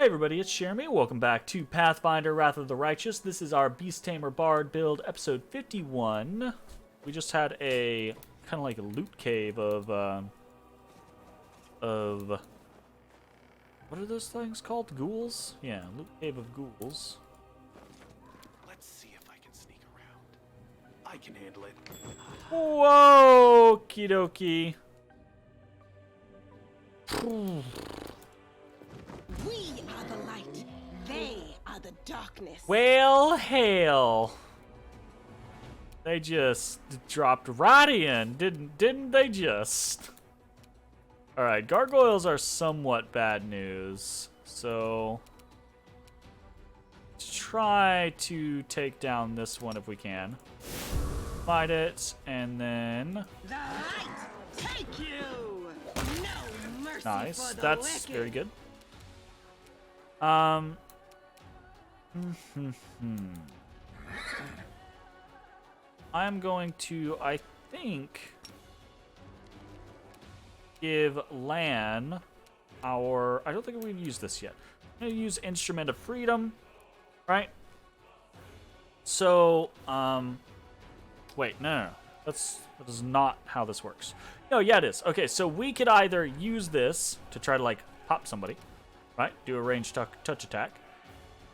Hey everybody, it's Jeremy. Welcome back to Pathfinder, Wrath of the Righteous. This is our Beast Tamer Bard build, episode 51. We just had a kind of like a loot cave of what are those things called? Ghouls? Yeah, loot cave of ghouls. Let's see if I can sneak around. I can handle it. Whoa, okie dokie. We are the light. They are the darkness. Well, hell. They just dropped right in, didn't they just? Alright, gargoyles are somewhat bad news. So let's try to take down this one if we can. Fight it, and then The light take you. No mercy nice. for the That's wicked. very good. I'm going to, I think, give Lan our... I don't think we've used this yet. I'm going to use Instrument of Freedom, right? So, wait, no. That is not how this works. No, yeah, it is. Okay, so we could either use this to try to, like, pop somebody, right? Do a ranged touch attack.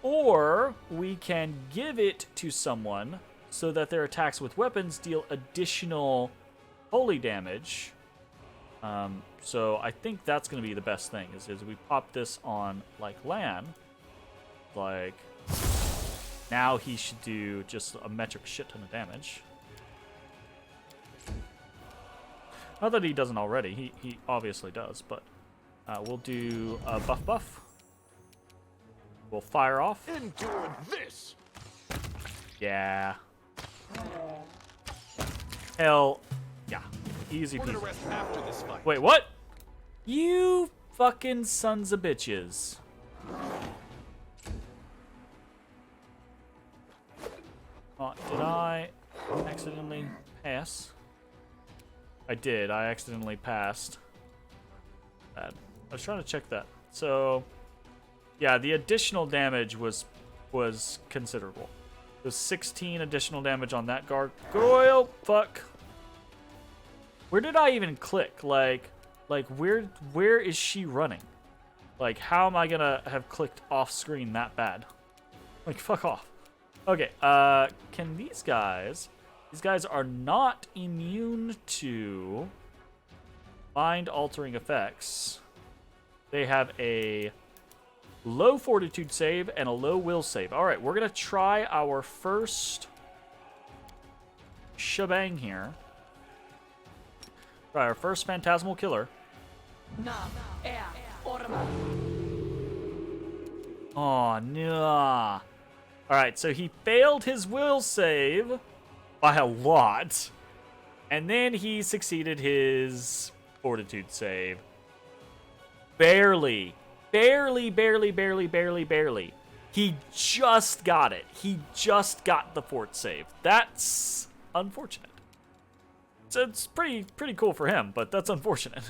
Or we can give it to someone so that their attacks with weapons deal additional holy damage. So I think that's going to be the best thing, is we pop this on, like, Lan. Like, now he should do just a metric shit ton of damage. Not that he doesn't already. He obviously does, but we'll do a buff. We'll fire off. Endure this! Yeah. Hell, yeah. Easy We're gonna peasy. rest after this fight. Wait, what? You fucking sons of bitches. Oh, did I accidentally pass? I did. I accidentally passed. Bad. I was trying to check that. So, yeah, the additional damage was considerable. It was 16 additional damage on that gargoyle. Fuck. Where did I even click? Like where is she running? Like, how am I gonna have clicked off screen that bad? Like, fuck off. Okay, can these guys are not immune to mind altering effects. They have a low fortitude save and a low will save. All right, we're gonna try our first shebang here. Try our first phantasmal killer. Oh no! All right, so he failed his will save by a lot, and then he succeeded his fortitude save. Barely. He just got it. He just got the fort save. That's unfortunate. So it's pretty cool for him, but that's unfortunate.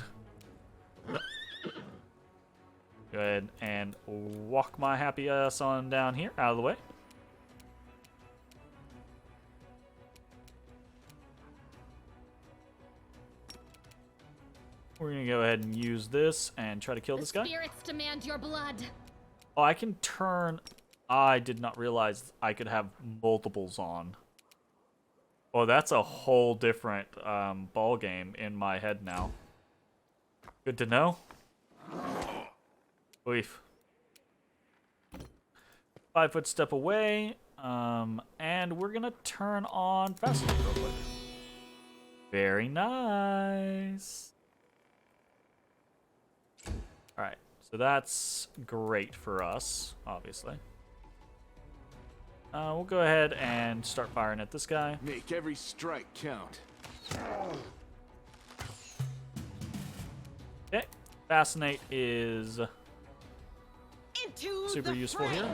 Go ahead and walk my happy ass on down here, out of the way. We're gonna go ahead and use this and try to kill this guy. Spirits demand your blood. Oh, I can turn... I did not realize I could have multiples on. Oh, that's a whole different ball game in my head now. Good to know. Oof. 5 foot step away. And we're gonna turn on Fascinate real quick. Very nice. Alright, so that's great for us, obviously. We'll go ahead and start firing at this guy. Make every strike count. Okay, Fascinate is Into super the useful fray. here.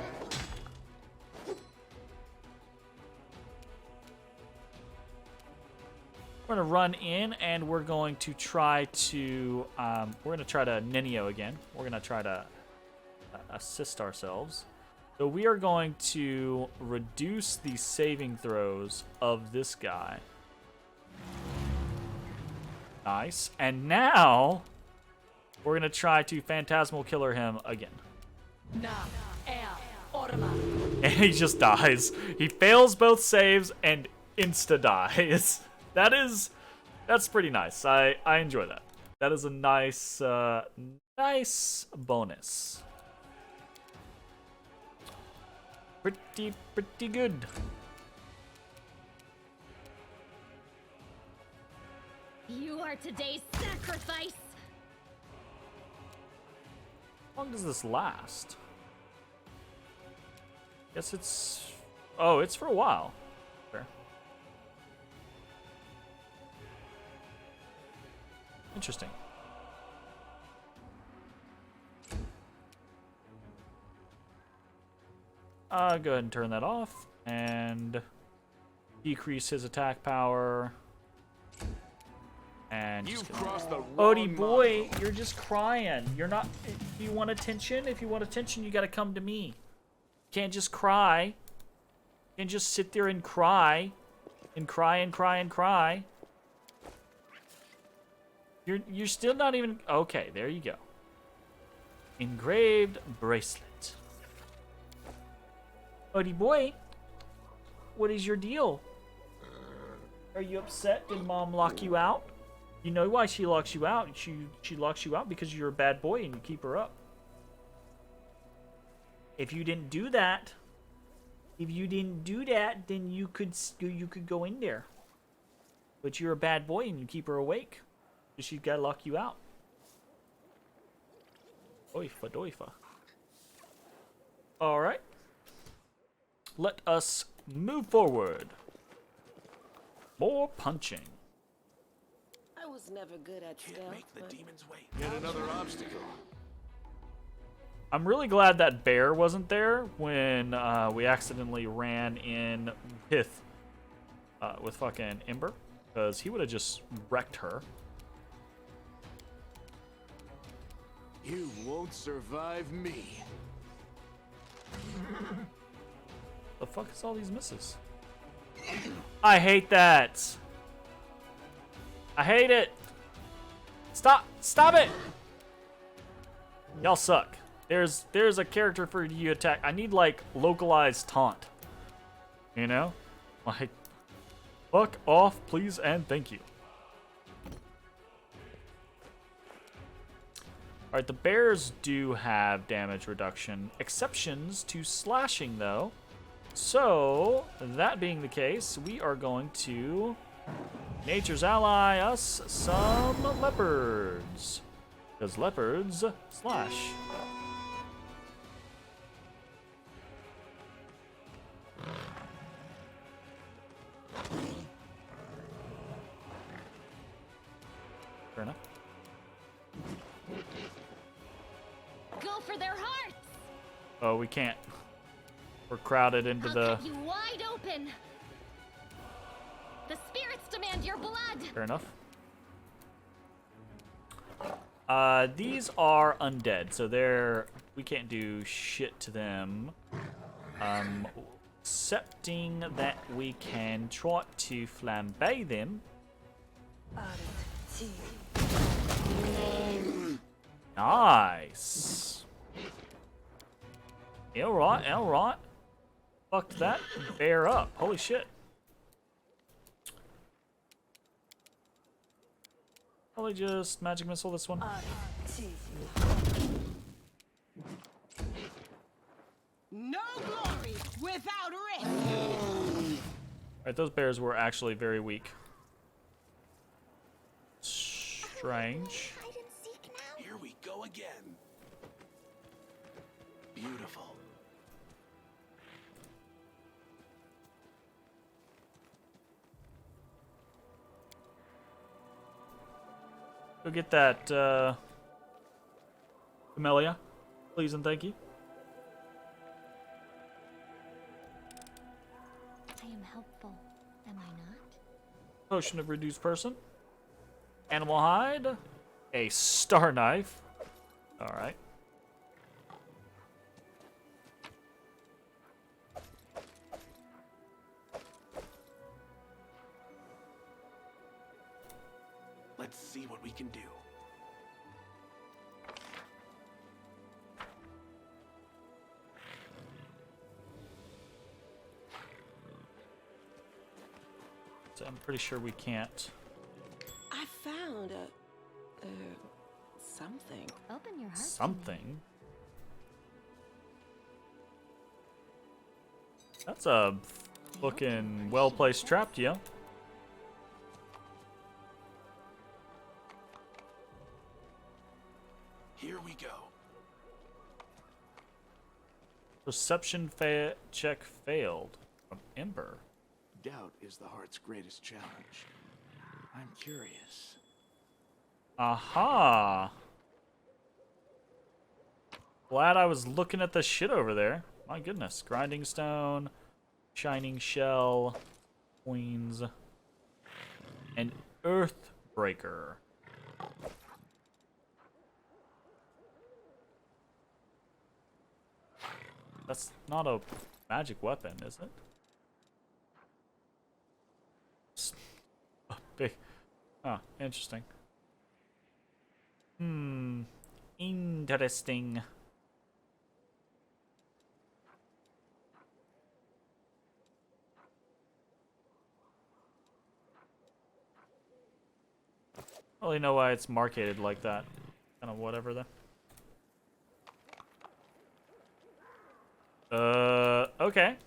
We're gonna run in and we're going to try to Ninio again. We're gonna try to assist ourselves. So we are going to reduce the saving throws of this guy. Nice. And now we're going to try to Phantasmal Killer him again. And he just dies. He fails both saves and insta-dies. That's pretty nice. I enjoy that. That is a nice, nice bonus. Pretty good. You are today's sacrifice. How long does this last? Guess it's... Oh, it's for a while. Fair. Interesting. Go ahead and turn that off and decrease his attack power. And You've crossed the wrong Odie boy, line. you're just crying. You're not. If you want attention, you gotta come to me. You can't just cry. You can't just sit there and cry, and cry and cry and cry. You're still not even okay. There you go. Engraved bracelet. Odie boy, what is your deal? Are you upset? Did mom lock you out? You know why she locks you out. She locks you out because you're a bad boy and you keep her up. If you didn't do that, then you could go in there. But you're a bad boy and you keep her awake. So she's gotta lock you out. Oifa doifa. Alright. Let us move forward. More punching. I was never good at Can't stealth, make the but demons wait. Yet another obstacle. I'm really glad that bear wasn't there when we accidentally ran in with fucking Ember, because he would have just wrecked her. You won't survive me. The fuck is all these misses? I hate that. I hate it. Stop it. Y'all suck. There's a character for you to attack. I need like localized taunt. You know? Like, fuck off, please, and thank you. Alright, the bears do have damage reduction. Exceptions to slashing, though. So, that being the case, we are going to nature's ally us some leopards. Because leopards slash. Fair enough. Go for their hearts. Oh, we can't. We're crowded into I'll the... cut you wide open. The spirits demand your blood. Fair enough. These are undead, so we can't do shit to them. Excepting that we can try to flambe them. Nice. Alright. Fucked that bear up. Holy shit. Probably just magic missile this one. no glory without risk. Alright, those bears were actually very weak. Strange. Here we go again. Beautiful. Go get that, Camellia, please and thank you. I am helpful, am I not? Potion of reduced person. Animal hide. A star knife. Alright. Let's see what we can do. So I'm pretty sure we can't. I found something. Open your heart. to me. Something. That's a looking well-placed trap, yeah. Here we go. Perception check failed from Ember. Doubt is the heart's greatest challenge. I'm curious. Aha! Glad I was looking at the shit over there. My goodness. Grinding stone, shining shell, queens, and earthbreaker. That's not a magic weapon, is it? Big. Ah, interesting. Interesting. I don't really know why it's marketed like that. Kind of whatever though. Okay.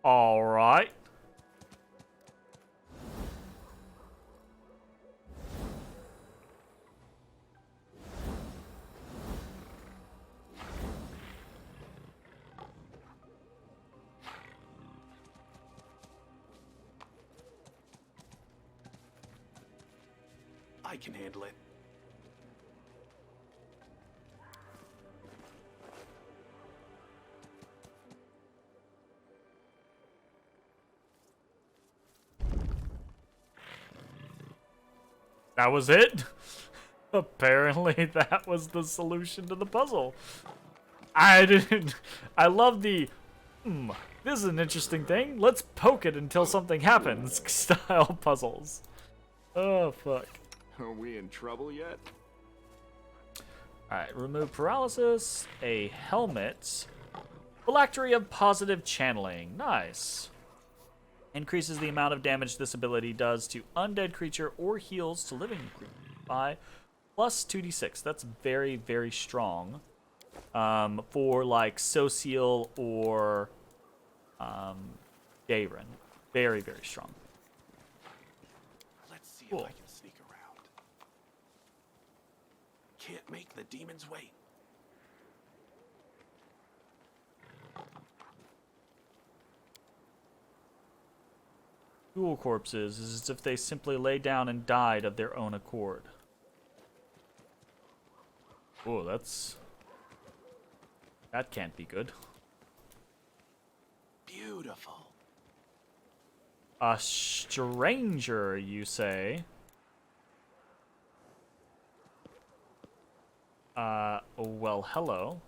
All right. I can handle it. That was it? Apparently that was the solution to the puzzle. I love the, this is an interesting thing. Let's poke it until something happens style puzzles. Oh, fuck. Are we in trouble yet? Alright, remove paralysis, a helmet, phylactery of positive channeling. Nice. Increases the amount of damage this ability does to undead creature or heals to living creature by plus 2d6. That's very, very strong for like Social or Garen. Very, very strong. Let's see Cool. if I can sneak around. Can't make the demons wait. Ghoul corpses is as if they simply lay down and died of their own accord. Oh, that can't be good. Beautiful. A stranger, you say? Well, hello.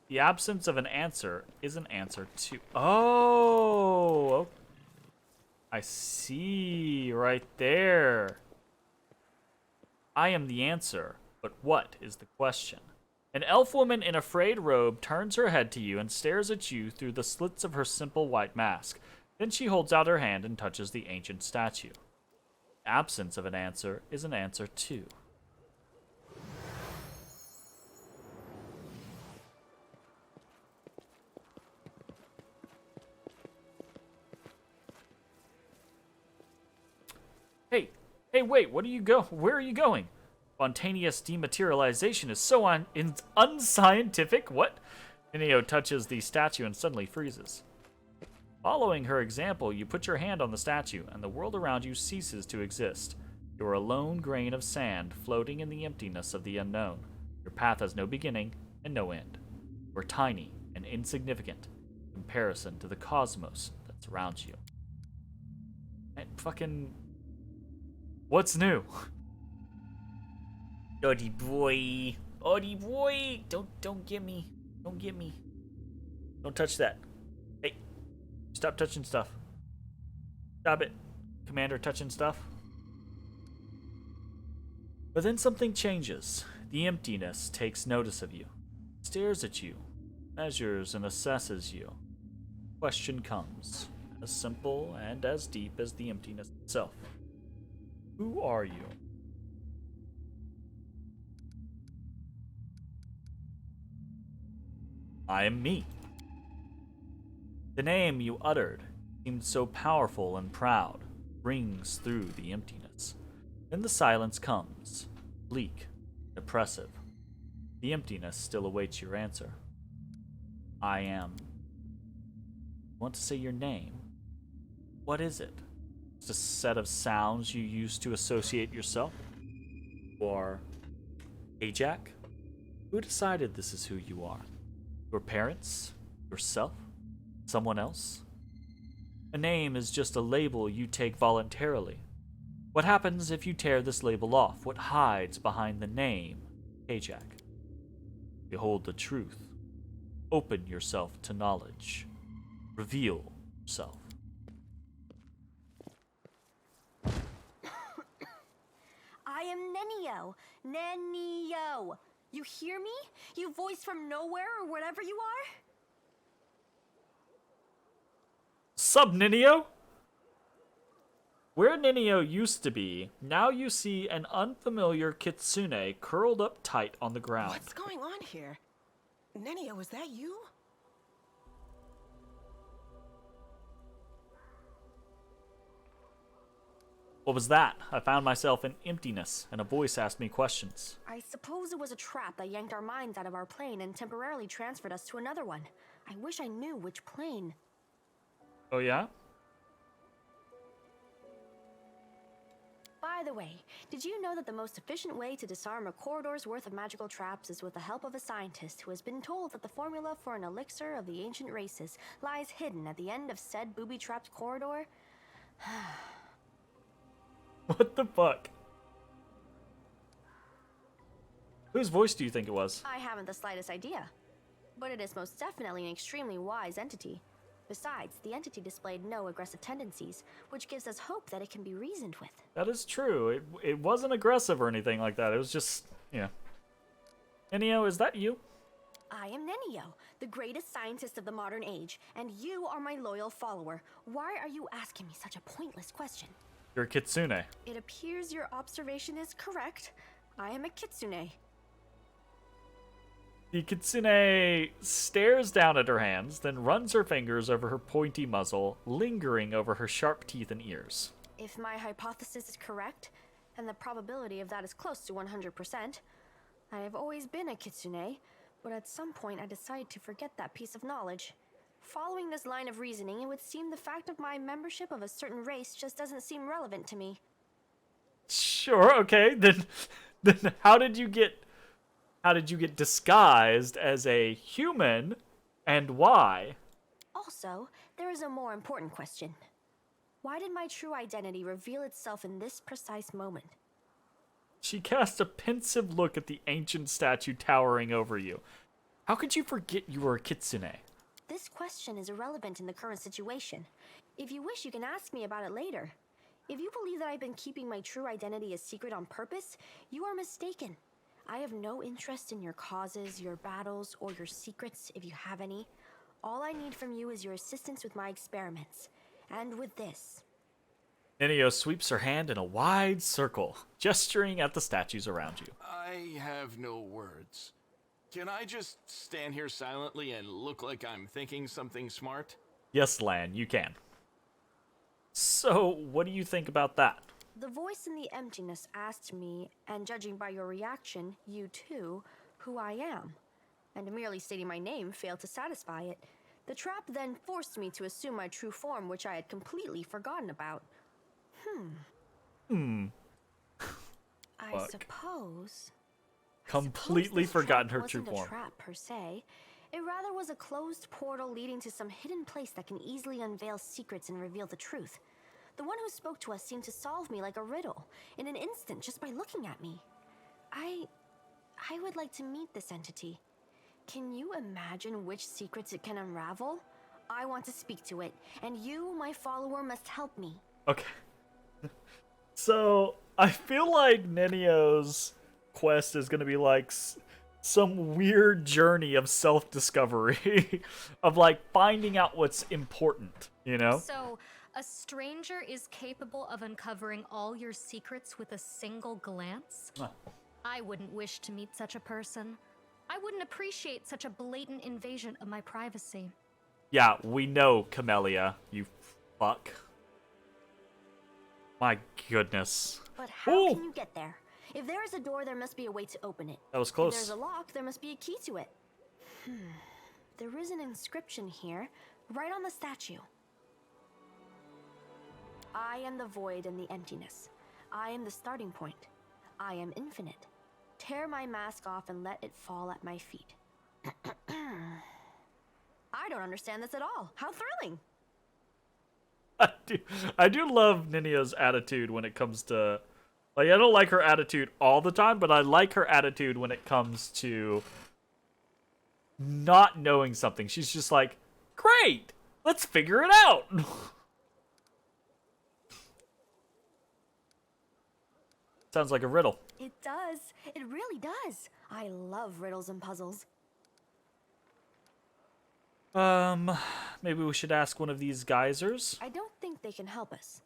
The absence of an answer is an answer to... Oh! I see, right there. I am the answer, but what is the question? An elf woman in a frayed robe turns her head to you and stares at you through the slits of her simple white mask. Then she holds out her hand and touches the ancient statue. Absence of an answer is an answer too. Hey, wait, where are you going? Spontaneous dematerialization is so unscientific. What? Inio touches the statue and suddenly freezes. Following her example, you put your hand on the statue, and the world around you ceases to exist. You are a lone grain of sand floating in the emptiness of the unknown. Your path has no beginning and no end. You are tiny and insignificant in comparison to the cosmos that surrounds you. And fucking... what's new? Oddy boy. Oddy boy. Don't get me. Don't get me. Don't touch that. Hey. Stop touching stuff. Stop it. Commander touching stuff. But then something changes. The emptiness takes notice of you. Stares at you. Measures and assesses you. Question comes. As simple and as deep as the emptiness itself. Who are you? I am me. The name you uttered seemed so powerful and proud, rings through the emptiness. Then the silence comes, bleak, oppressive. The emptiness still awaits your answer. I am. Want to say your name? What is it? It's a set of sounds you use to associate yourself? Or Ajak? Who decided this is who you are? Your parents? Yourself? Someone else? A name is just a label you take voluntarily. What happens if you tear this label off? What hides behind the name, Ajak? Behold the truth. Open yourself to knowledge. Reveal yourself. I am Nenio. Nenio. You hear me? You voice from nowhere or whatever you are? Sup, Ninio? Where Ninio used to be, now you see an unfamiliar kitsune curled up tight on the ground. What's going on here? Nenio, was that you? What was that? I found myself in emptiness, and a voice asked me questions. I suppose it was a trap that yanked our minds out of our plane and temporarily transferred us to another one. I wish I knew which plane. Oh yeah? By the way, did you know that the most efficient way to disarm a corridor's worth of magical traps is with the help of a scientist who has been told that the formula for an elixir of the ancient races lies hidden at the end of said booby-trapped corridor? What the fuck? Whose voice do you think it was? I haven't the slightest idea. But it is most definitely an extremely wise entity. Besides, the entity displayed no aggressive tendencies, which gives us hope that it can be reasoned with. That is true. It wasn't aggressive or anything like that. It was just, yeah. Nenio, is that you? I am Nenio, the greatest scientist of the modern age, and you are my loyal follower. Why are you asking me such a pointless question? You're a kitsune. It appears your observation is correct. I am a kitsune. The kitsune stares down at her hands, then runs her fingers over her pointy muzzle, lingering over her sharp teeth and ears. If my hypothesis is correct, and the probability of that is close to 100%, I have always been a kitsune, but at some point I decided to forget that piece of knowledge. Following this line of reasoning, it would seem the fact of my membership of a certain race just doesn't seem relevant to me. Sure, okay. Then how did you get disguised as a human, and why? Also, there is a more important question. Why did my true identity reveal itself in this precise moment? She cast a pensive look at the ancient statue towering over you. How could you forget you were a kitsune? This question is irrelevant in the current situation. If you wish, you can ask me about it later. If you believe that I've been keeping my true identity a secret on purpose, you are mistaken. I have no interest in your causes, your battles, or your secrets, if you have any. All I need from you is your assistance with my experiments. And with this. Nenio sweeps her hand in a wide circle, gesturing at the statues around you. I have no words. Can I just stand here silently and look like I'm thinking something smart? Yes, Lan, you can. So, what do you think about that? The voice in the emptiness asked me, and judging by your reaction, you too, who I am. and merely stating my name failed to satisfy it. The trap then forced me to assume my true form, which I had completely forgotten about. I Fuck. suppose... Completely this forgotten trap her true wasn't form. a trap per se. It rather was a closed portal leading to some hidden place that can easily unveil secrets and reveal the truth. The one who spoke to us seemed to solve me like a riddle, in an instant, just by looking at me. I would like to meet this entity. Can you imagine which secrets it can unravel? I want to speak to it, and you, my follower, must help me. Okay. So, I feel like Nenio's quest is going to be like some weird journey of self-discovery of like finding out what's important, you know? So, a stranger is capable of uncovering all your secrets with a single glance? Huh. I wouldn't wish to meet such a person. I wouldn't appreciate such a blatant invasion of my privacy. Yeah, we know, Camellia, you fuck. My goodness. But how Ooh. can you get there? If there is a door, there must be a way to open it. That was If close. there's a lock, there must be a key to it. There is an inscription here, right on the statue. I am the void and the emptiness. I am the starting point. I am infinite. Tear my mask off and let it fall at my feet. I don't understand this at all. How thrilling! I do love Ninio's attitude when it comes to... Like, I don't like her attitude all the time, but I like her attitude when it comes to not knowing something. She's just like, great! Let's figure it out! Sounds like a riddle. It does. It really does. I love riddles and puzzles. Maybe we should ask one of these geysers? I don't think they can help us.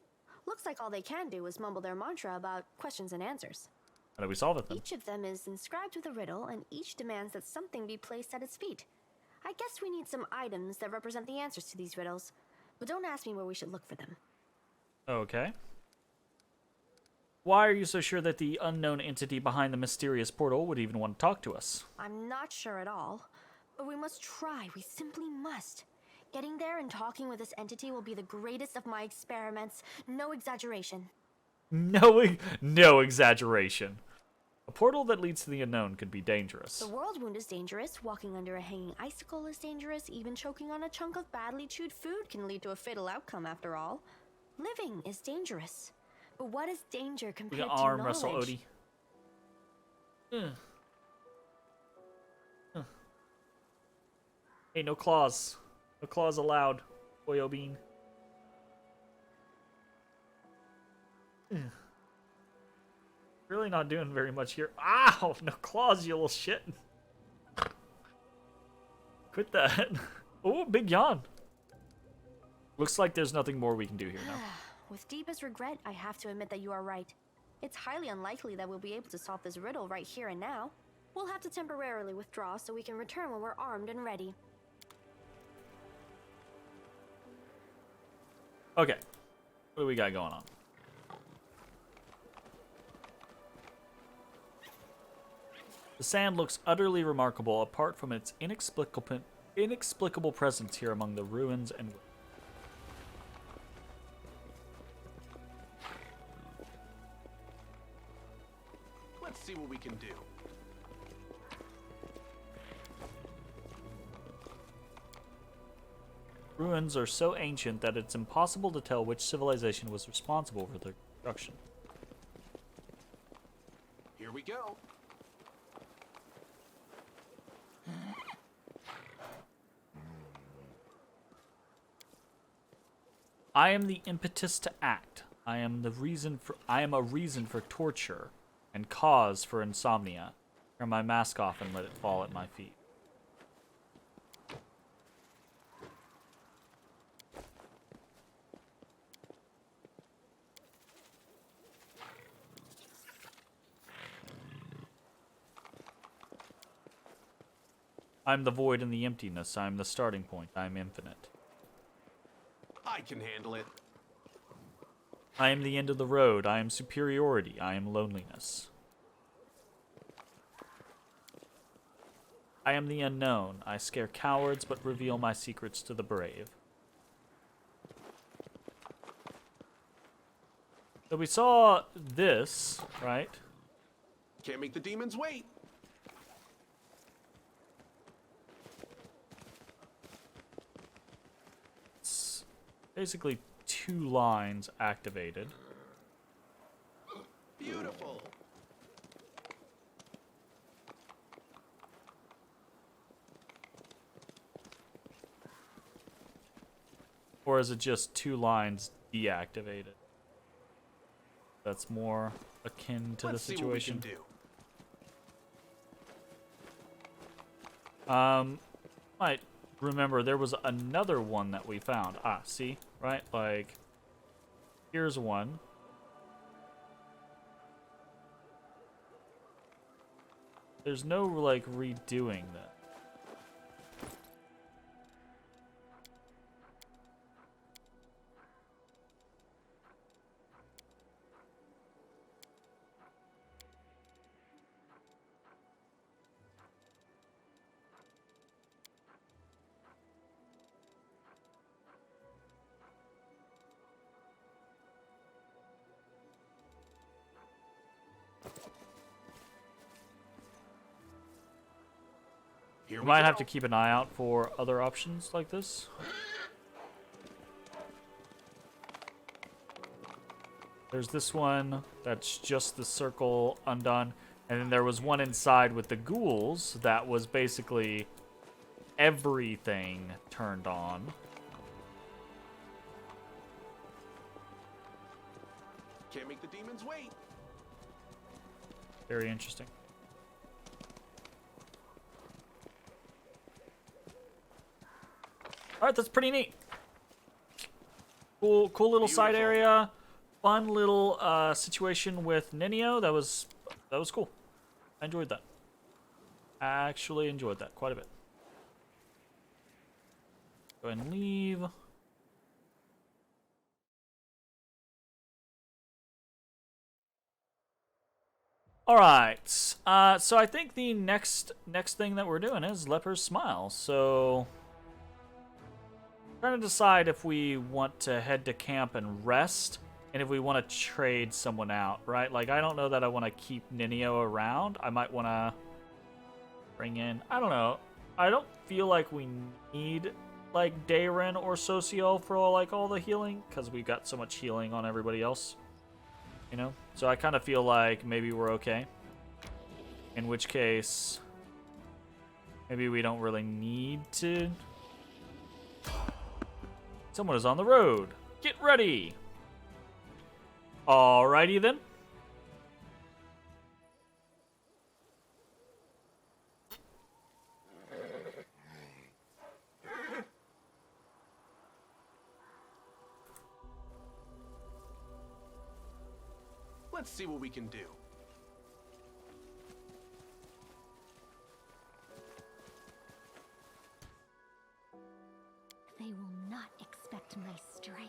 Looks like all they can do is mumble their mantra about questions and answers. How do we solve it then? Each of them is inscribed with a riddle, and each demands that something be placed at its feet. I guess we need some items that represent the answers to these riddles, but don't ask me where we should look for them. Okay. Why are you so sure that the unknown entity behind the mysterious portal would even want to talk to us? I'm not sure at all, but we must try. We simply must. Getting there and talking with this entity will be the greatest of my experiments. No exaggeration. No exaggeration. A portal that leads to the unknown could be dangerous. The world wound is dangerous. Walking under a hanging icicle is dangerous. Even choking on a chunk of badly chewed food can lead to a fatal outcome after all. Living is dangerous. But what is danger We compared can to arm knowledge? wrestle Odie. Hey, no claws. No claws allowed. Oyo bean. Really not doing very much here. Ow! No claws, you little shit. Quit that. Oh, big yawn. Looks like there's nothing more we can do here now. With deepest regret, I have to admit that you are right. It's highly unlikely that we'll be able to solve this riddle right here and now. We'll have to temporarily withdraw so we can return when we're armed and ready. Okay. What do we got going on? The sand looks utterly remarkable apart from its inexplicable presence here among the ruins and... Let's see what we can do. Ruins are so ancient that it's impossible to tell which civilization was responsible for their destruction. Here we go. I am the impetus to act. I am a reason for torture and cause for insomnia. Tear my mask off and let it fall at my feet. I'm the void and the emptiness. I'm the starting point. I'm infinite. I can handle it. I am the end of the road. I am superiority. I am loneliness. I am the unknown. I scare cowards, but reveal my secrets to the brave. So we saw this, right? Can't make the demons wait. It's basically 2 lines activated. Beautiful. Or is it just 2 lines deactivated? That's more akin to Let's the see what we can situation. do. Might remember there was another one that we found. Ah, see? Right? Like, here's one. There's no, like, redoing that. Here We we might go. have to keep an eye out for other options like this. There's this one that's just the circle undone. And then there was one inside with the ghouls that was basically everything turned on. Can't make the demons wait. Very interesting. Alright, that's pretty neat. Cool little side Beautiful. area. Fun little situation with Ninio. That was cool. I enjoyed that. I actually enjoyed that quite a bit. Go ahead and leave. All right. So I think the next thing that we're doing is Leper's Smile. So trying to decide if we want to head to camp and rest, and if we want to trade someone out, right? Like, I don't know that I want to keep Ninio around. I might want to bring in, I don't know. I don't feel like we need, like, Dayren or Socio for, all the healing, because we've got so much healing on everybody else, you know? So I kind of feel like maybe we're okay. In which case, maybe we don't really need to. Someone is on the road. Get ready. Alrighty then. Let's see what we can do. They will not expect my strike.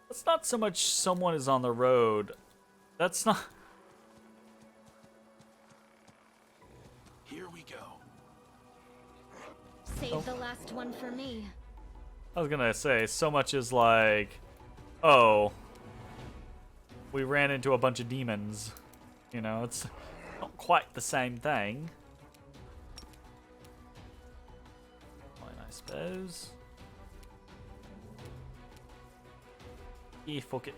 It's not so much someone is on the road. That's not. Here we go. Save the last one for me. I was gonna say, so much is like, oh, we ran into a bunch of demons. You know, it's not quite the same thing. Fine, I suppose. Fuck it.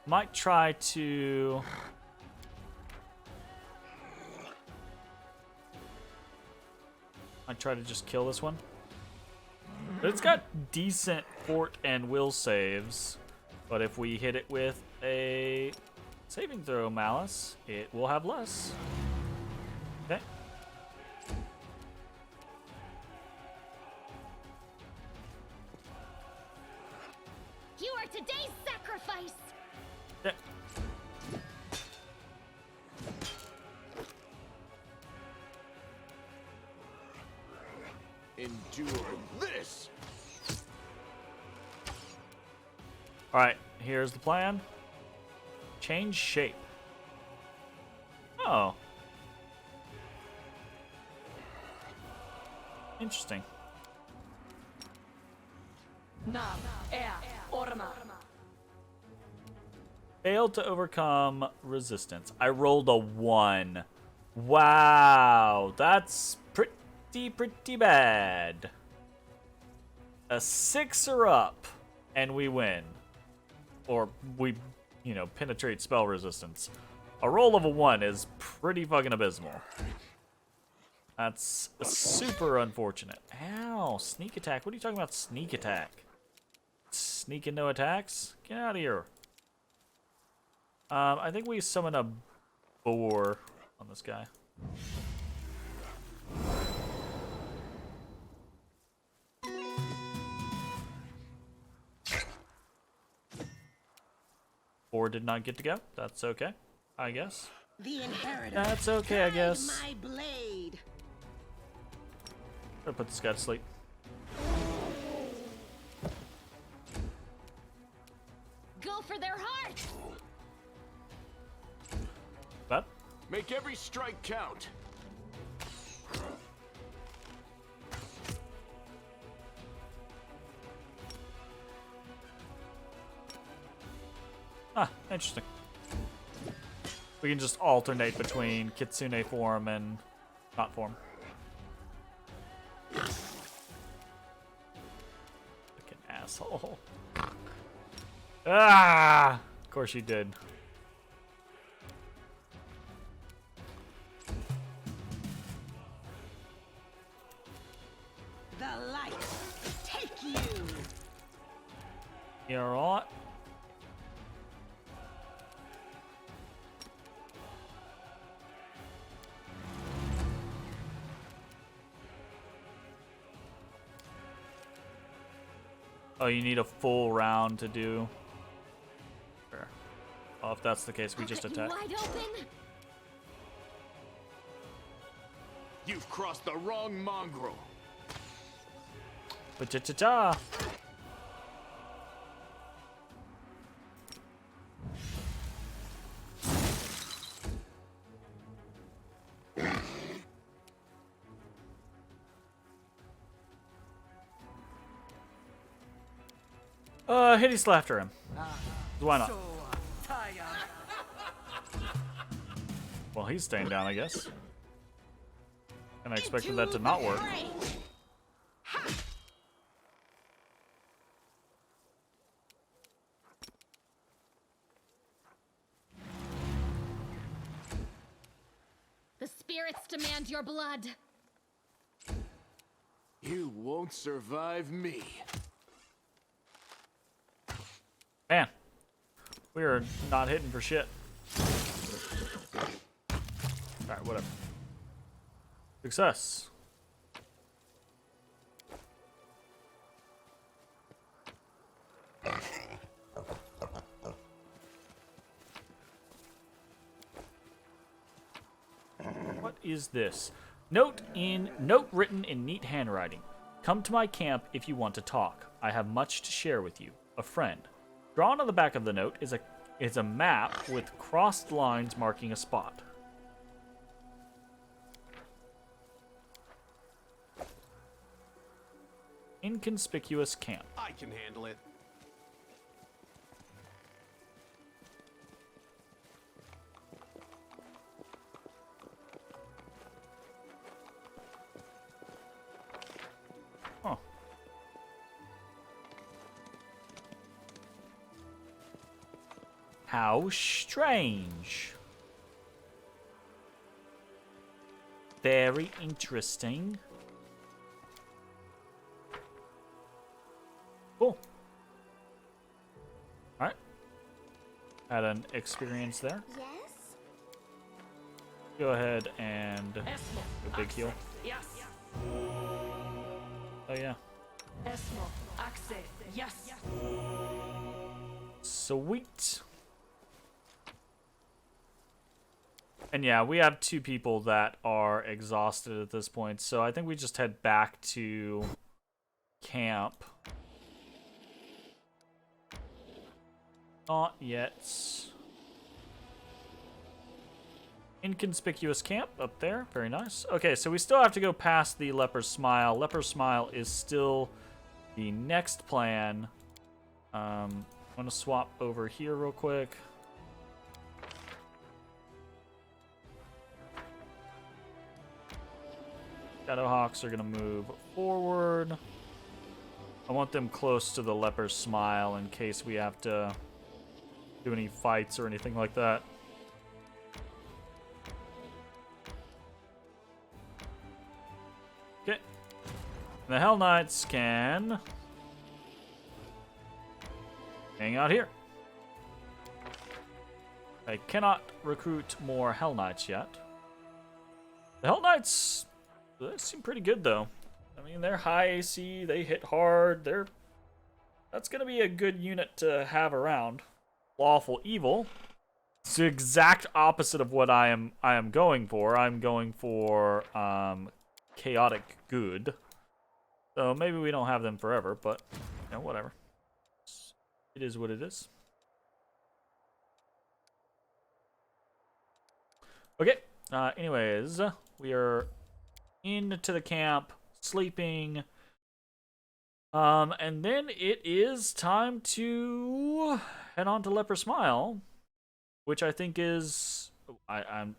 Might try to. I try to just kill this one. But it's got decent fort and will saves. But if we hit it with a saving throw malice, it will have less. Okay. You are today's sacrifice! Okay. endure this. Alright, here's the plan. Change shape. Oh. Interesting. Failed to overcome resistance. I rolled a 1. Wow, that's pretty bad. A 6 or up, and we win. Or we, penetrate spell resistance. A roll of a 1 is pretty fucking abysmal. That's super unfortunate. Ow, sneak attack. What are you talking about, sneak attack? Sneak and no attacks? Get out of here. I think we summon a boar on this guy. Boar did not get to go. That's okay, I guess. The inheritor. That's okay, I guide guess. My blade. Gotta put this guy to sleep. Go for their heart! That? Make every strike count. Ah, interesting. We can just alternate between Kitsune form and not form. Like an asshole. Ah! Of course you did. The light. Take you. You alright? Oh, you need a full round to do. Sure. Well, if that's the case, we just attack. Wide open. You've crossed the wrong mongrel. Ba-cha-cha-cha! Hitty slafter him. Why not? Well, he's staying down, I guess. And I expected that to not work. The spirits demand your blood. You won't survive me. Man, we are not hitting for shit. Alright, whatever. Success. What is this? Note written in neat handwriting. Come to my camp if you want to talk. I have much to share with you. A friend. Drawn on the back of the note is a map with crossed lines marking a spot. Inconspicuous camp. I can handle it. Huh. How strange. Very interesting. Cool. Alright. Had an experience there. Yes? Go ahead and do a big heal. Yes. Oh yeah. Yes. Sweet. And yeah, we have 2 people that are exhausted at this point, so I think we just head back to camp. Not yet. Inconspicuous camp up there. Very nice. Okay, so we still have to go past the Leper's Smile. Leper's Smile is still the next plan. I'm going to swap over here real quick. Shadowhawks are going to move forward. I want them close to the Leper's Smile in case we have to do any fights or anything like that. Okay. The Hell Knights can hang out here. I cannot recruit more Hell Knights yet. The Hell Knights, they seem pretty good though. I mean, they're high AC, they hit hard, that's gonna be a good unit to have around. Lawful Evil. It's the exact opposite of what I am going for. I'm going for Chaotic Good. So maybe we don't have them forever, but you know, whatever. It is what it is. Okay. Anyways, we are into the camp, sleeping. And then it is time to head on to Leper Smile, which I think is I'm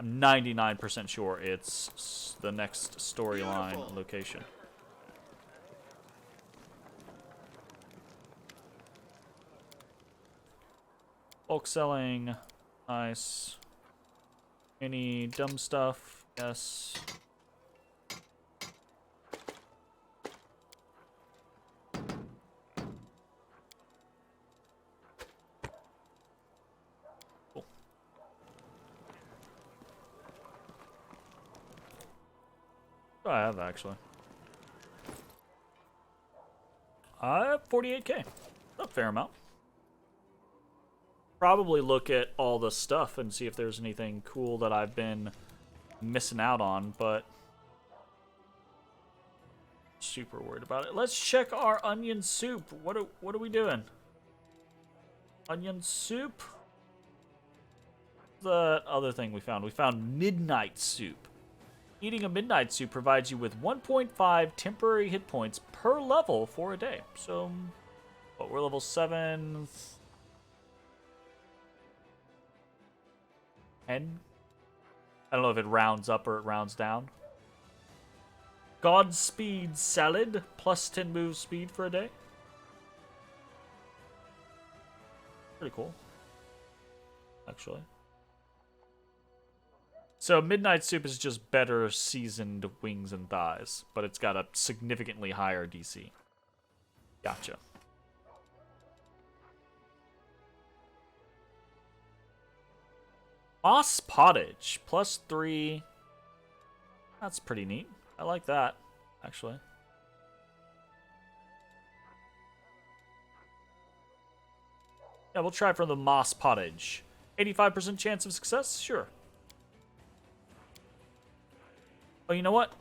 99% sure it's the next storyline location. Bulk selling, nice. Any dumb stuff? Yes. Cool. I have actually. I have 48k. A fair amount. Probably look at all the stuff and see if there's anything cool that I've been missing out on, but super worried about it. Let's check our onion soup. What are we doing? Onion soup? The other thing we found midnight soup. Eating a midnight soup provides you with 1.5 temporary hit points per level for a day. So, what, we're level 7. 10? I don't know if it rounds up or it rounds down. Godspeed salad, plus 10 move speed for a day. Pretty cool, actually. So midnight soup is just better seasoned wings and thighs, but it's got a significantly higher DC. Gotcha. Moss pottage, plus 3. That's pretty neat. I like that, actually. Yeah, we'll try for the moss pottage. 85% chance of success? Sure. Oh, you know what?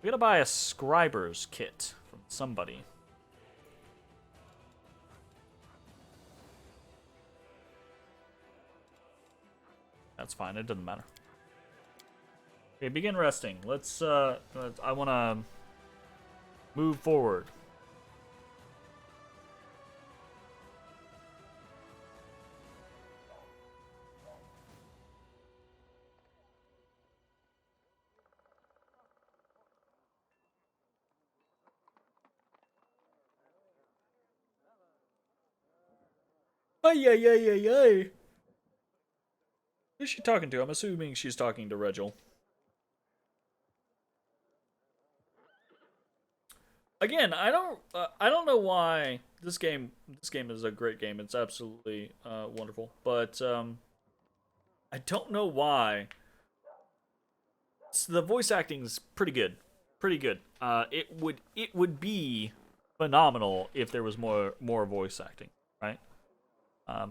We gotta buy a scriber's kit from somebody. That's fine, it doesn't matter. Okay, begin resting. I wanna move forward. Ay, ay, ay, ay, ay. Who's she talking to? I'm assuming she's talking to Regil. Again, I don't know why this game is a great game. It's absolutely wonderful, but I don't know why. The voice acting is pretty good, it would be phenomenal if there was more voice acting, right?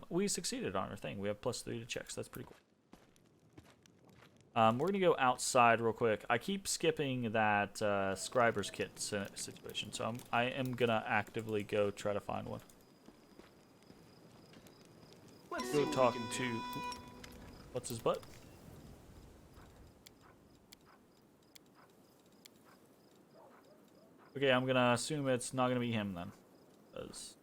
We succeeded on our thing. We have +3 to checks. That's pretty cool. We're gonna go outside real quick. I keep skipping that Scriber's Kit situation, so I am gonna actively go try to find one. Let's see Go what talk we can to do. what's his butt? Okay, I'm gonna assume it's not gonna be him then, 'cause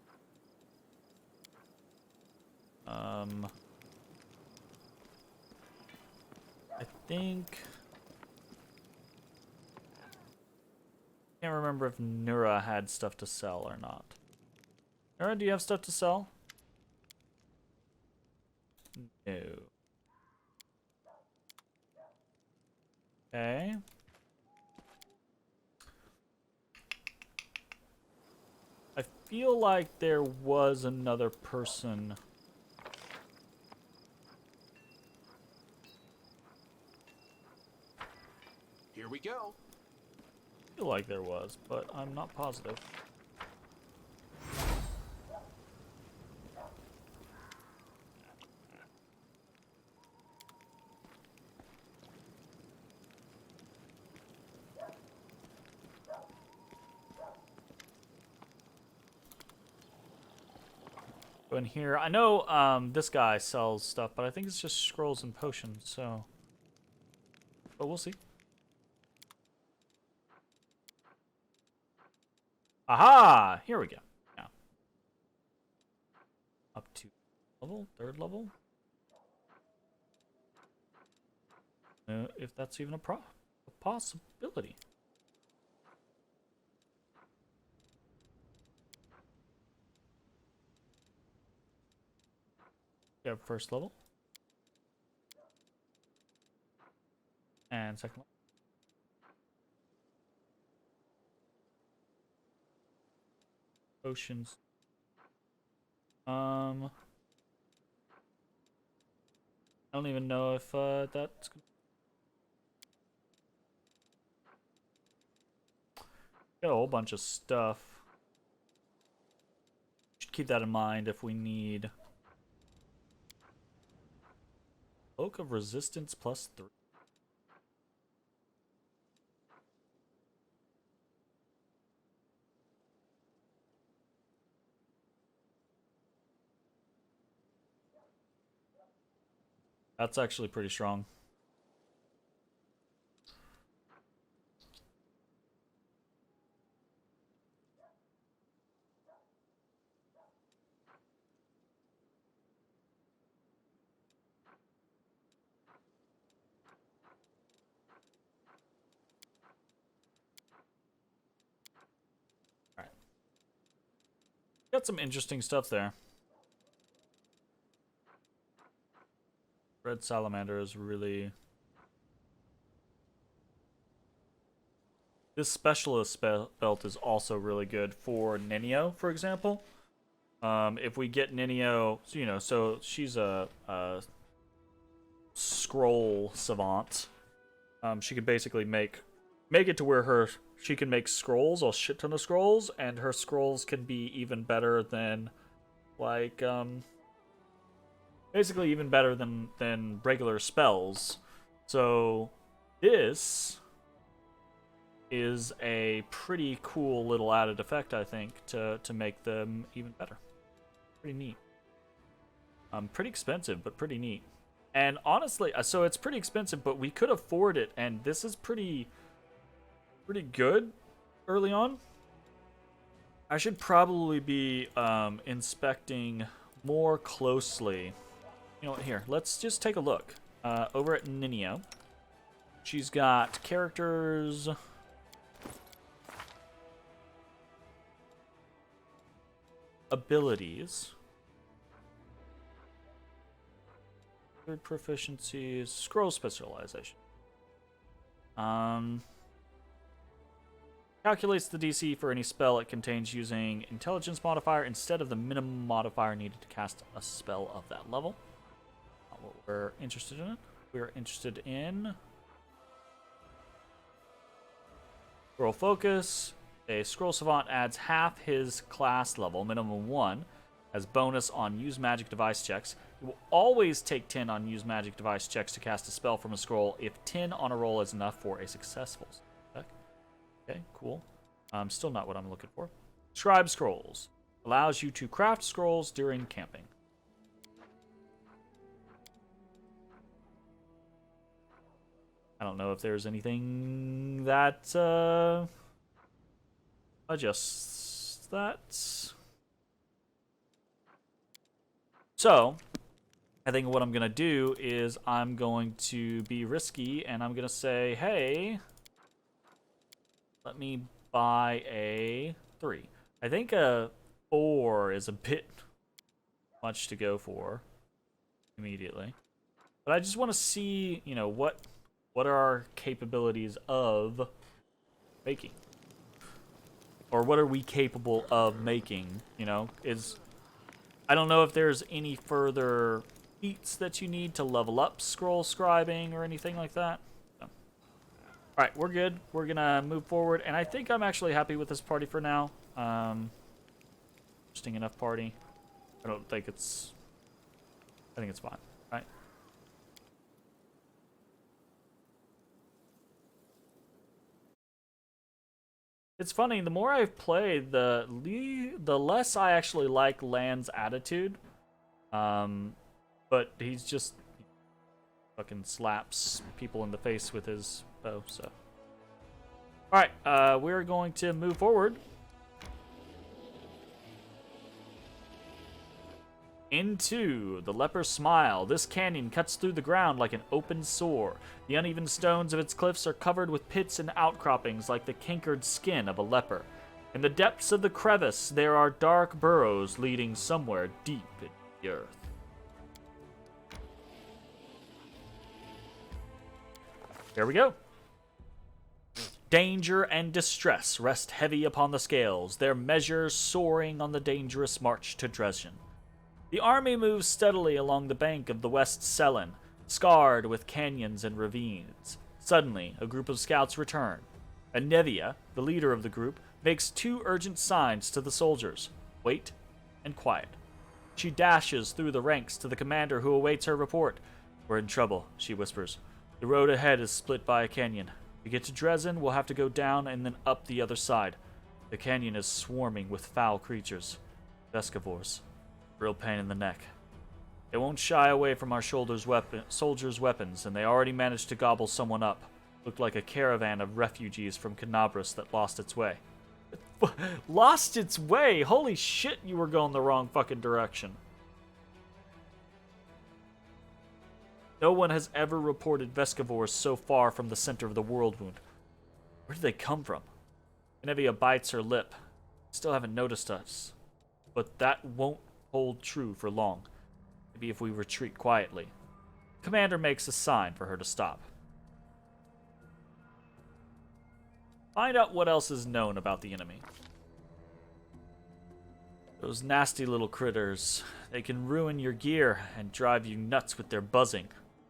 I think can't remember if Nura had stuff to sell or not. Nura, do you have stuff to sell? No. Okay. I feel like there was another person. Here we go. I feel like there was, but I'm not positive. Go in here. I know this guy sells stuff, but I think it's just scrolls and potions, so. But we'll see. Aha! Here we go. Yeah. Up to level? 3rd level? If that's even a possibility. You have 1st level. And 2nd level. Potions. I don't even know if that's got a whole bunch of stuff. Should keep that in mind if we need Cloak of Resistance +3. That's actually pretty strong. All right. Got some interesting stuff there. Red Salamander is really... This Specialist belt is also really good for Ninio, for example. If we get Ninio, so she's a scroll savant. She could basically make it to where she can make scrolls, a shit ton of scrolls, and her scrolls can be even better than, like, basically even better than regular spells. So this is a pretty cool little added effect, I think, to make them even better. Pretty neat. Pretty expensive, but pretty neat. And honestly, so it's pretty expensive, but we could afford it, and this is pretty good early on. I should probably be inspecting more closely. You know what, here, let's just take a look. Over at Ninio, she's got characters... abilities. Third proficiencies, scroll specialization. Calculates the DC for any spell it contains using intelligence modifier instead of the minimum modifier needed to cast a spell of that level. Not what we're interested in. We're interested in scroll focus. A scroll savant adds half his class level, minimum 1, as bonus on use magic device checks. You will always take 10 on use magic device checks to cast a spell from a scroll if 10 on a roll is enough for a successful spell. Okay, cool. Still not what I'm looking for. Scribe Scrolls. Allows you to craft scrolls during camping. I don't know if there's anything that adjusts that. So, I think what I'm going to do is I'm going to be risky and I'm going to say, hey, let me buy a 3. I think a 4 is a bit much to go for immediately. But I just want to see, you know, what are our capabilities of making? Or what are we capable of making, you know? I don't know if there's any further feats that you need to level up scroll scribing or anything like that. So. Alright, we're good. We're gonna move forward, and I think I'm actually happy with this party for now. Interesting enough party. I think it's fine. Right? It's funny, the more I've played, the less I actually like Lan's attitude. But he's just fucking slaps people in the face with his bow, so. Alright, we're going to move forward. Into the Leper's Smile. This canyon cuts through the ground like an open sore. The uneven stones of its cliffs are covered with pits and outcroppings like the cankered skin of a leper. In the depths of the crevice, there are dark burrows leading somewhere deep in the earth. Here we go. Danger and distress rest heavy upon the scales, their measures soaring on the dangerous march to Dresden. The army moves steadily along the bank of the West Selen, scarred with canyons and ravines. Suddenly, a group of scouts return. Anevia, the leader of the group, makes 2 urgent signs to the soldiers: wait and quiet. She dashes through the ranks to the commander who awaits her report. We're in trouble, she whispers. The road ahead is split by a canyon. To get to Dresden, we'll have to go down and then up the other side. The canyon is swarming with foul creatures. Vescivores. Real pain in the neck. They won't shy away from our soldiers' weapons, and they already managed to gobble someone up. Looked like a caravan of refugees from Canabras that lost its way. Lost its way? Holy shit, you were going the wrong fucking direction. No one has ever reported Vescivores so far from the center of the world wound. Where did they come from? Genevia bites her lip. Still haven't noticed us. But that won't hold true for long. Maybe if we retreat quietly. Commander makes a sign for her to stop. Find out what else is known about the enemy. Those nasty little critters. They can ruin your gear and drive you nuts with their buzzing,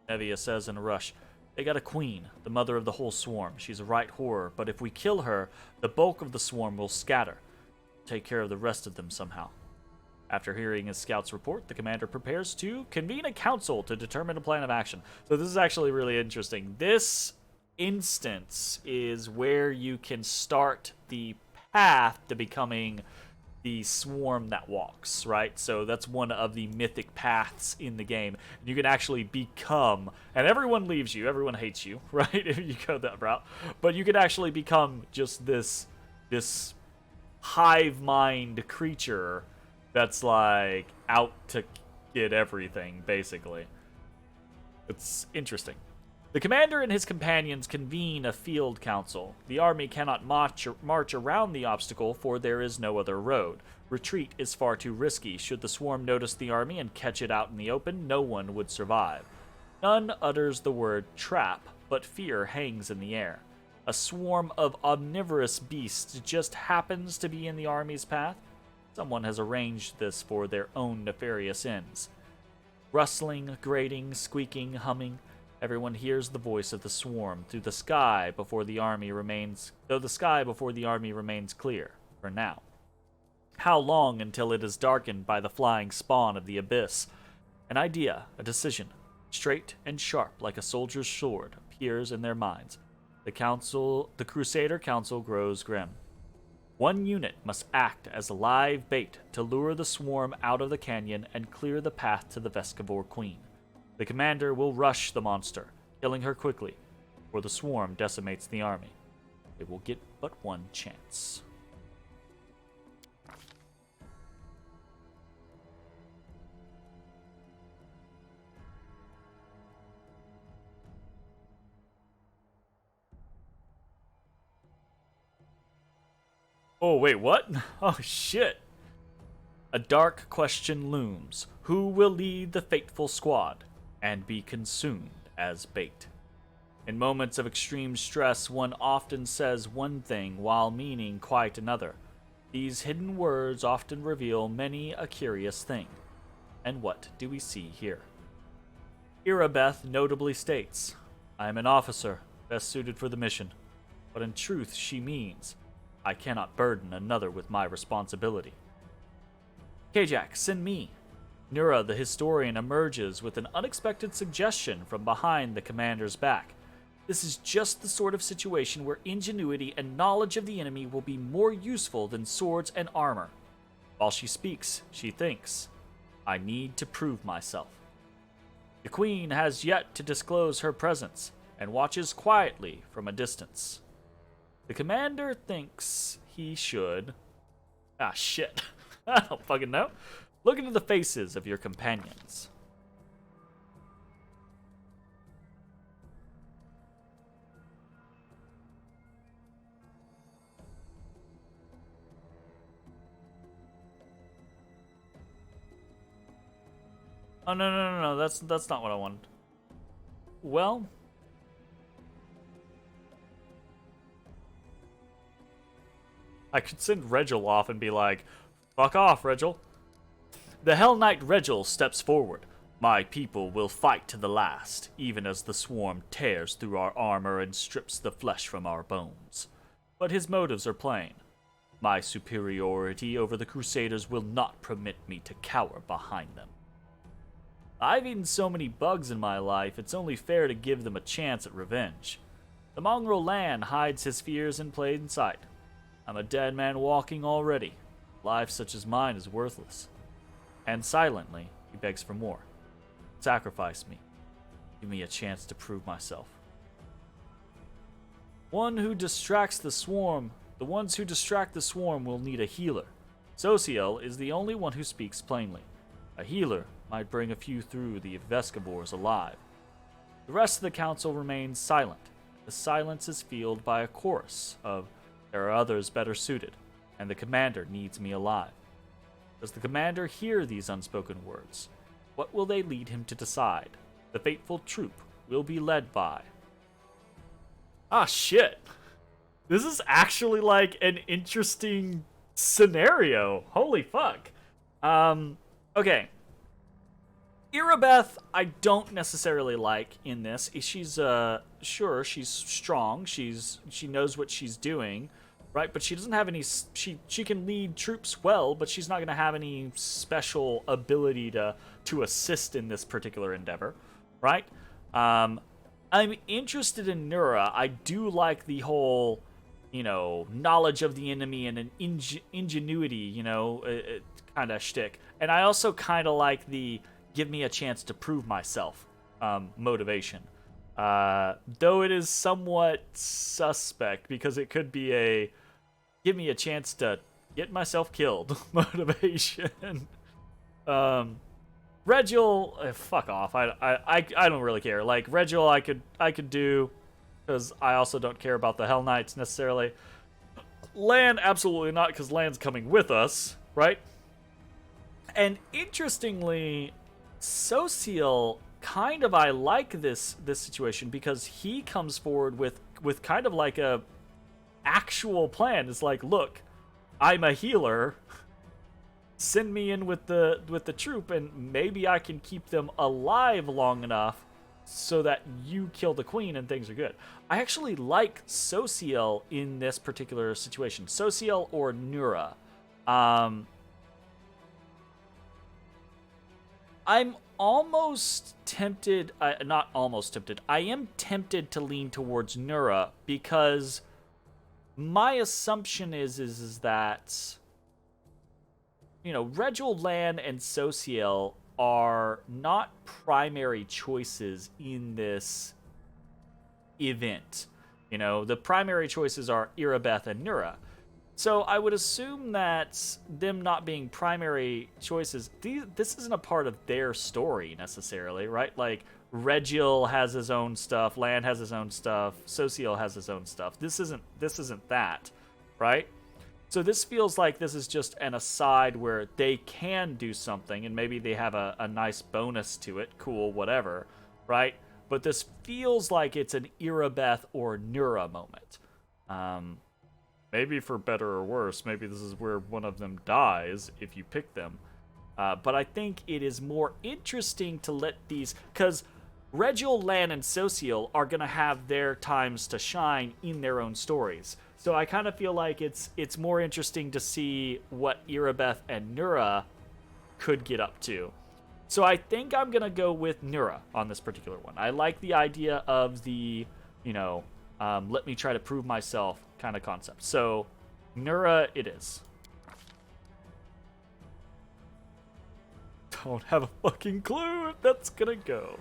Nevia says in a rush. They got a queen, the mother of the whole swarm. She's a right horror, but if we kill her, the bulk of the swarm will scatter. Take care of the rest of them somehow. After hearing his scout's report, the commander prepares to convene a council to determine a plan of action. So this is actually really interesting. This instance is where you can start the path to becoming the swarm that walks, right? So that's one of the mythic paths in the game. You can actually become, and everyone leaves you, everyone hates you, right? If you go that route. But you can actually become just this hive mind creature that's like out to get everything, basically. It's interesting. The commander and his companions convene a field council. The army cannot march around the obstacle, for there is no other road. Retreat is far too risky. Should the swarm notice the army and catch it out in the open, no one would survive. None utters the word trap, but fear hangs in the air. A swarm of omnivorous beasts just happens to be in the army's path. Someone has arranged this for their own nefarious ends. Rustling, grating, squeaking, humming. Everyone hears the voice of the swarm through the sky before the army remains clear, for now. How long until it is darkened by the flying spawn of the abyss? An idea, a decision, straight and sharp like a soldier's sword, appears in their minds. The Crusader Council grows grim. One unit must act as a live bait to lure the swarm out of the canyon and clear the path to the Vescivore Queen. The commander will rush the monster, killing her quickly, or the swarm decimates the army. They will get but one chance. Oh, wait, what? Oh, shit. A dark question looms. Who will lead the fateful squad and be consumed as bait? In moments of extreme stress, one often says one thing while meaning quite another. These hidden words often reveal many a curious thing. And what do we see here? Irabeth notably states, I am an officer, best suited for the mission. But in truth, she means, I cannot burden another with my responsibility. Kajak, send me. Nura, the historian, emerges with an unexpected suggestion from behind the commander's back. This is just the sort of situation where ingenuity and knowledge of the enemy will be more useful than swords and armor. While she speaks, she thinks, I need to prove myself. The queen has yet to disclose her presence and watches quietly from a distance. The commander thinks he should... Ah, shit. I don't fucking know. Look into the faces of your companions. Oh, no. That's not what I wanted. Well... I could send Regil off and be like, fuck off, Regil. The Hell Knight Regil steps forward. My people will fight to the last, even as the swarm tears through our armor and strips the flesh from our bones. But his motives are plain. My superiority over the Crusaders will not permit me to cower behind them. I've eaten so many bugs in my life, it's only fair to give them a chance at revenge. The mongrel Lan hides his fears in plain sight. I'm a dead man walking already. Life such as mine is worthless. And silently, he begs for more. Sacrifice me. Give me a chance to prove myself. The ones who distract the swarm will need a healer. Sociel is the only one who speaks plainly. A healer might bring a few through the Vescivores alive. The rest of the council remains silent. The silence is filled by a chorus of, there are others better suited, and the commander needs me alive. Does the commander hear these unspoken words? What will they lead him to decide? The fateful troop will be led by... Ah, shit. This is actually like an interesting scenario. Holy fuck. Okay. Irabeth, I don't necessarily like in this. She's, sure, she's strong. She knows what she's doing. Right, but she doesn't have any... She can lead troops well, but she's not going to have any special ability to assist in this particular endeavor, right? I'm interested in Nura. I do like the whole, knowledge of the enemy and an ingenuity, kind of shtick. And I also kind of like the give me a chance to prove myself motivation. Though it is somewhat suspect because it could be a give me a chance to get myself killed motivation. Regil, fuck off. I don't really care. Like Regil, I could do because I also don't care about the Hell Knights necessarily. Lan, absolutely not, because Lan's coming with us, right? And interestingly, Sociel, kind of I like this situation because he comes forward with kind of like a actual plan. It's like, look, I'm a healer. Send me in with the troop, and maybe I can keep them alive long enough so that you kill the queen and things are good. I actually like Sociel in this particular situation. Sociel or Nura. I'm almost tempted, not almost tempted, I am tempted to lean towards Nura because my assumption is that, you know, Regil, Lan, and Sociel are not primary choices in this event. You know, the primary choices are Irabeth and Nura. So I would assume that them not being primary choices, this isn't a part of their story necessarily, right? Like, Regil has his own stuff, Lan has his own stuff, Sociel has his own stuff. This isn't that, right? So this feels like this is just an aside where they can do something, and maybe they have a nice bonus to it, cool, whatever, right? But this feels like it's an Irabeth or Nura moment. Maybe for better or worse, maybe this is where one of them dies if you pick them. But I think it is more interesting to let these... Because Regil, Lan, and Sociel are going to have their times to shine in their own stories. So I kind of feel like it's more interesting to see what Irabeth and Nura could get up to. So I think I'm going to go with Nura on this particular one. I like the idea of the, you know, let me try to prove myself kind of concept. So Nura it is. Don't have a fucking clue if that's going to go.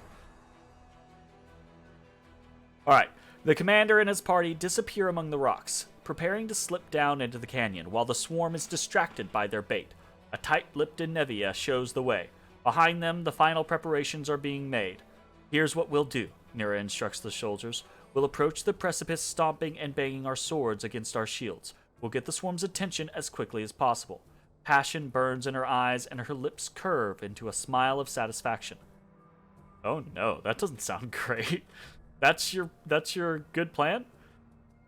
Alright, the commander and his party disappear among the rocks, preparing to slip down into the canyon while the swarm is distracted by their bait. A tight-lipped Nevia shows the way. Behind them, the final preparations are being made. Here's what we'll do, Nira instructs the soldiers. We'll approach the precipice stomping and banging our swords against our shields. We'll get the swarm's attention as quickly as possible. Passion burns in her eyes and her lips curve into a smile of satisfaction. Oh no, that doesn't sound great. That's your good plan?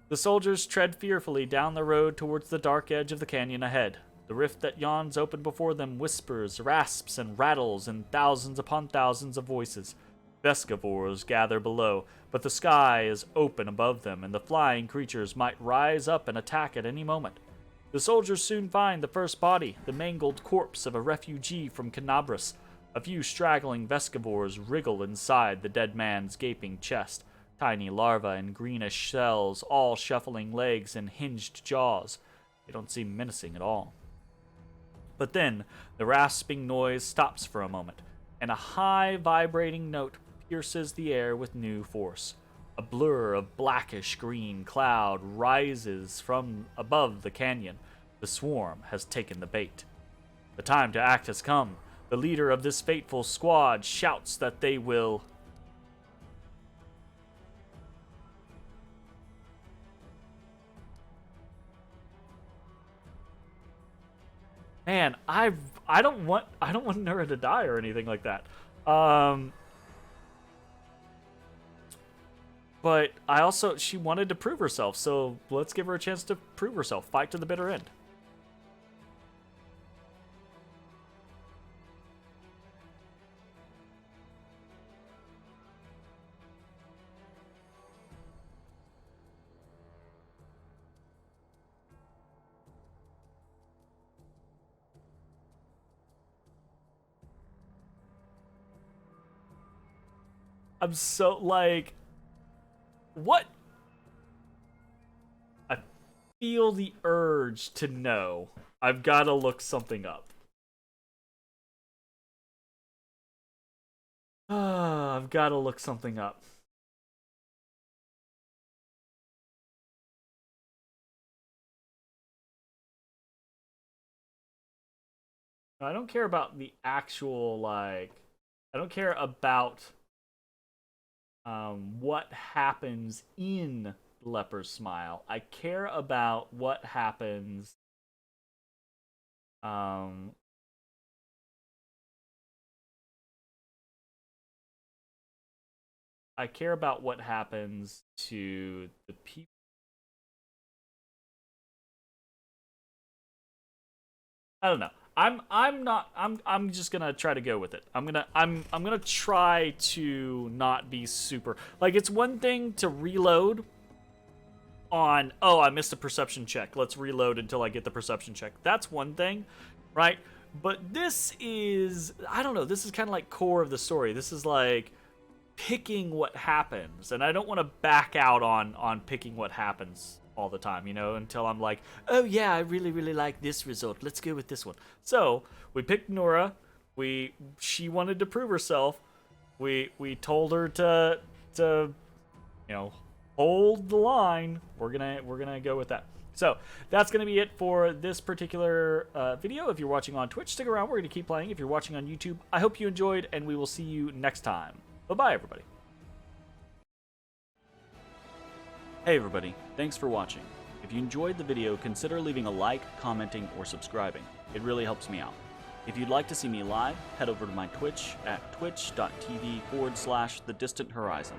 The soldiers tread fearfully down the road towards the dark edge of the canyon ahead. The rift that yawns open before them whispers, rasps, and rattles in thousands upon thousands of voices. Vescivores gather below, but the sky is open above them, and the flying creatures might rise up and attack at any moment. The soldiers soon find the first body, the mangled corpse of a refugee from Canabras. A few straggling Vescivores wriggle inside the dead man's gaping chest. Tiny larvae and greenish shells, all shuffling legs and hinged jaws. They don't seem menacing at all. But then, the rasping noise stops for a moment, and a high vibrating note pierces the air with new force. A blur of blackish green cloud rises from above the canyon. The swarm has taken the bait. The time to act has come. The leader of this fateful squad shouts that they will... Man, I don't want Nura to die or anything like that. But I also, she wanted to prove herself, so let's give her a chance to prove herself. Fight to the bitter end. I'm so, like, what? I feel the urge to know. I've got to look something up. I've got to look something up. I don't care about the actual, like, I don't care about what happens in Leper's Smile. I care about what happens I care about what happens to the people. I don't know. I'm just gonna try to go with it. I'm gonna try to not be super, like, it's one thing to reload on, oh, I missed a perception check. Let's reload until I get the perception check. That's one thing, right? But this is, I don't know, this is kind of like core of the story. This is like picking what happens. And I don't want to back out on picking what happens all the time, you know, until I'm like, oh yeah, I really, really like this result. Let's go with this one. So we picked Nora. She wanted to prove herself. We told her to you know, hold the line. We're gonna go with that. So that's gonna be it for this particular video. If you're watching on Twitch, stick around. We're gonna keep playing. If you're watching on YouTube, I hope you enjoyed, and we will see you next time. Bye-bye, everybody. Hey everybody, thanks for watching. If you enjoyed the video, consider leaving a like, commenting, or subscribing. It really helps me out. If you'd like to see me live, head over to my Twitch at twitch.tv/thedistanthorizon.